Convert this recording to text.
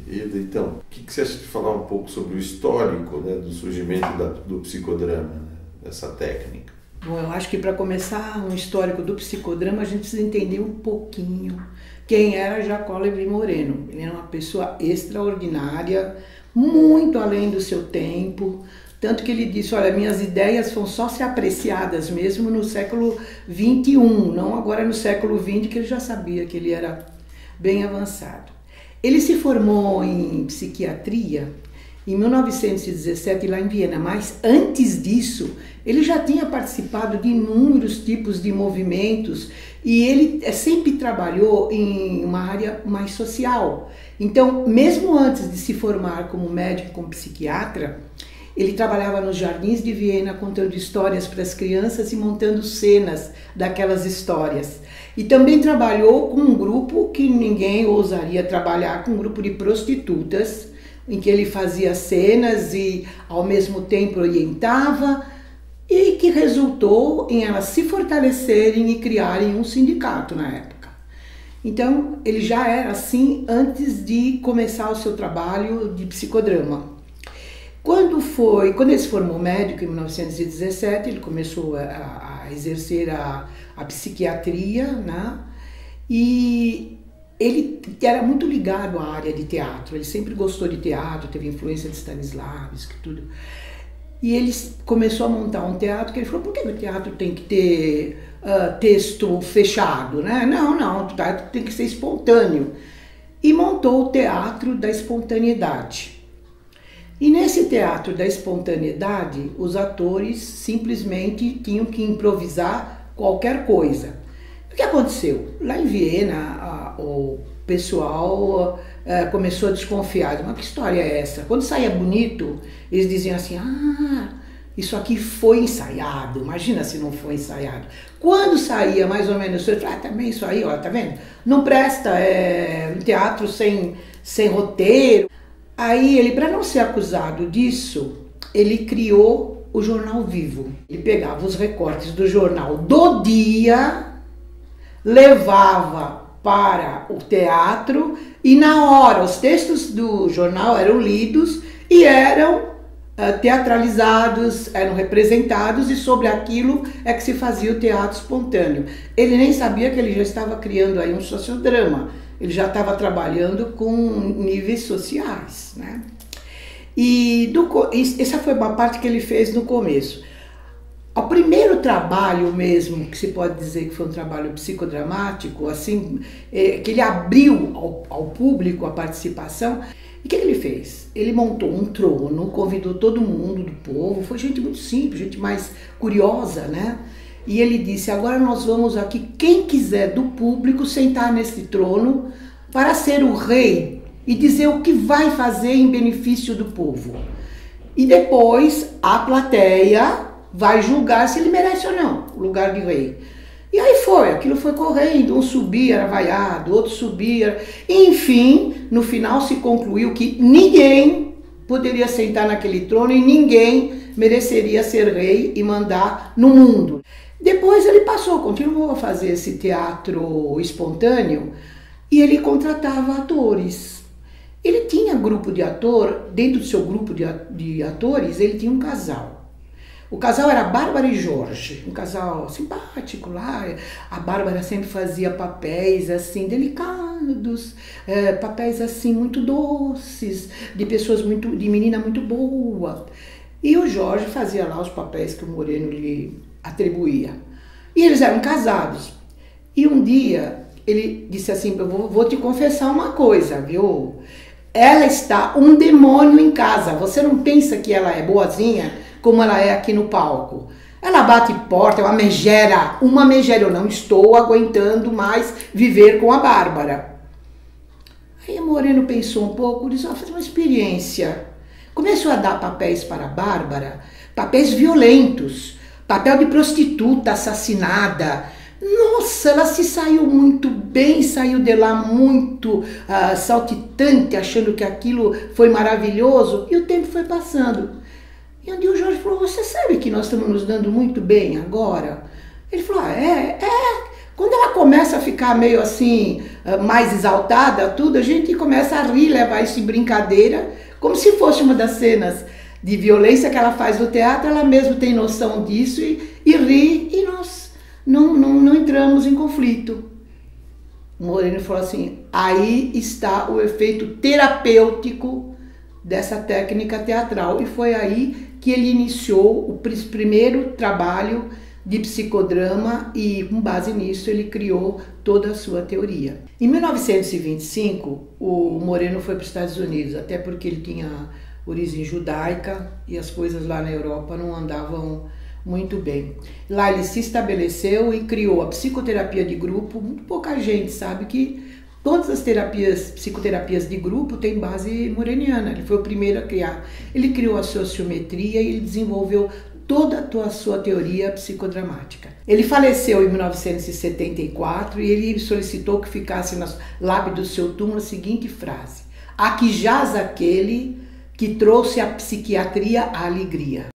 Ida, então, o que você acha de falar um pouco sobre o histórico, né, do surgimento do psicodrama, né, dessa técnica? Bom, eu acho que para começar um histórico do psicodrama, a gente precisa entender um pouquinho quem era Jacó Levi Moreno. Ele era uma pessoa extraordinária, muito além do seu tempo, tanto que ele disse, olha, minhas ideias vão só ser apreciadas mesmo no século XXI, não agora no século XX, que ele já sabia que ele era bem avançado. Ele se formou em psiquiatria em 1917 lá em Viena, mas antes disso ele já tinha participado de inúmeros tipos de movimentos e ele sempre trabalhou em uma área mais social. Então, mesmo antes de se formar como médico, como psiquiatra, ele trabalhava nos jardins de Viena contando histórias para as crianças e montando cenas daquelas histórias. E também trabalhou com um grupo que ninguém ousaria trabalhar, com um grupo de prostitutas, em que ele fazia cenas e ao mesmo tempo orientava, e que resultou em elas se fortalecerem e criarem um sindicato na época. Então ele já era assim antes de começar o seu trabalho de psicodrama. Quando ele se formou médico em 1917, ele começou a exercer a psiquiatria, né? E ele era muito ligado à área de teatro, ele sempre gostou de teatro, teve influência de Stanislavski, tudo. E ele começou a montar um teatro, que ele falou, por que o teatro tem que ter texto fechado, né? Não, o teatro tem que ser espontâneo. E montou o Teatro da Espontaneidade. E nesse Teatro da Espontaneidade, os atores simplesmente tinham que improvisar qualquer coisa. O que aconteceu? Lá em Viena, o pessoal começou a desconfiar. Mas que história é essa? Quando saía bonito, eles diziam assim, isso aqui foi ensaiado. Imagina se não foi ensaiado. Quando saía mais ou menos, eu falei, também isso aí, ó, tá vendo? Não presta, é um teatro sem roteiro. Aí ele, para não ser acusado disso, ele criou o Jornal Vivo. Ele pegava os recortes do jornal do dia, levava para o teatro e na hora os textos do jornal eram lidos e eram teatralizados, eram representados e sobre aquilo é que se fazia o teatro espontâneo. Ele nem sabia que ele já estava criando aí um sociodrama. Ele já estava trabalhando com níveis sociais, né? E essa foi uma parte que ele fez no começo. O primeiro trabalho mesmo, que se pode dizer que foi um trabalho psicodramático, assim, que ele abriu ao público a participação, e o que ele fez? Ele montou um trono, convidou todo mundo do povo, foi gente muito simples, gente mais curiosa, né? E ele disse, agora nós vamos aqui, quem quiser do público sentar nesse trono para ser o rei e dizer o que vai fazer em benefício do povo. E depois a plateia vai julgar se ele merece ou não o lugar de rei. E aí aquilo foi correndo, um subia, era vaiado, outro subia. Enfim, no final se concluiu que ninguém poderia sentar naquele trono e ninguém mereceria ser rei e mandar no mundo. Depois ele continuou a fazer esse teatro espontâneo e ele contratava atores. Ele tinha grupo de ator, dentro do seu grupo de atores, ele tinha um casal. O casal era Bárbara e Jorge, um casal simpático lá. A Bárbara sempre fazia papéis assim delicados, papéis assim muito doces, de menina muito boa. E o Jorge fazia lá os papéis que o Moreno lhe atribuía. E eles eram casados. E um dia ele disse assim, eu vou te confessar uma coisa, viu? Ela está um demônio em casa. Você não pensa que ela é boazinha como ela é aqui no palco? Ela bate porta, é uma megera. Eu não estou aguentando mais viver com a Bárbara. Aí o Moreno pensou um pouco, disse, vou fazer uma experiência. Começou a dar papéis para a Bárbara, papéis violentos, papel de prostituta assassinada. Nossa, ela se saiu muito bem, saiu de lá muito saltitante, achando que aquilo foi maravilhoso. E o tempo foi passando. E um dia o Jorge falou, você sabe que nós estamos nos dando muito bem agora? Ele falou, Quando ela começa a ficar meio assim, mais exaltada, tudo, a gente começa a rir, levar isso em brincadeira, como se fosse uma das cenas de violência que ela faz no teatro, ela mesma tem noção disso e ri, e nós não entramos em conflito. O Moreno falou assim, aí está o efeito terapêutico dessa técnica teatral. E foi aí que ele iniciou o primeiro trabalho de psicodrama e, com base nisso, ele criou toda a sua teoria. Em 1925, o Moreno foi para os Estados Unidos, até porque ele tinha origem judaica e as coisas lá na Europa não andavam muito bem. Lá ele se estabeleceu e criou a psicoterapia de grupo. Muito pouca gente sabe que todas as psicoterapias de grupo têm base moreniana. Ele foi o primeiro a criar. Ele criou a sociometria e ele desenvolveu toda a sua teoria psicodramática. Ele faleceu em 1974 e ele solicitou que ficasse na lábio do seu túmulo a seguinte frase: aqui jaz aquele que trouxe a psiquiatria à alegria.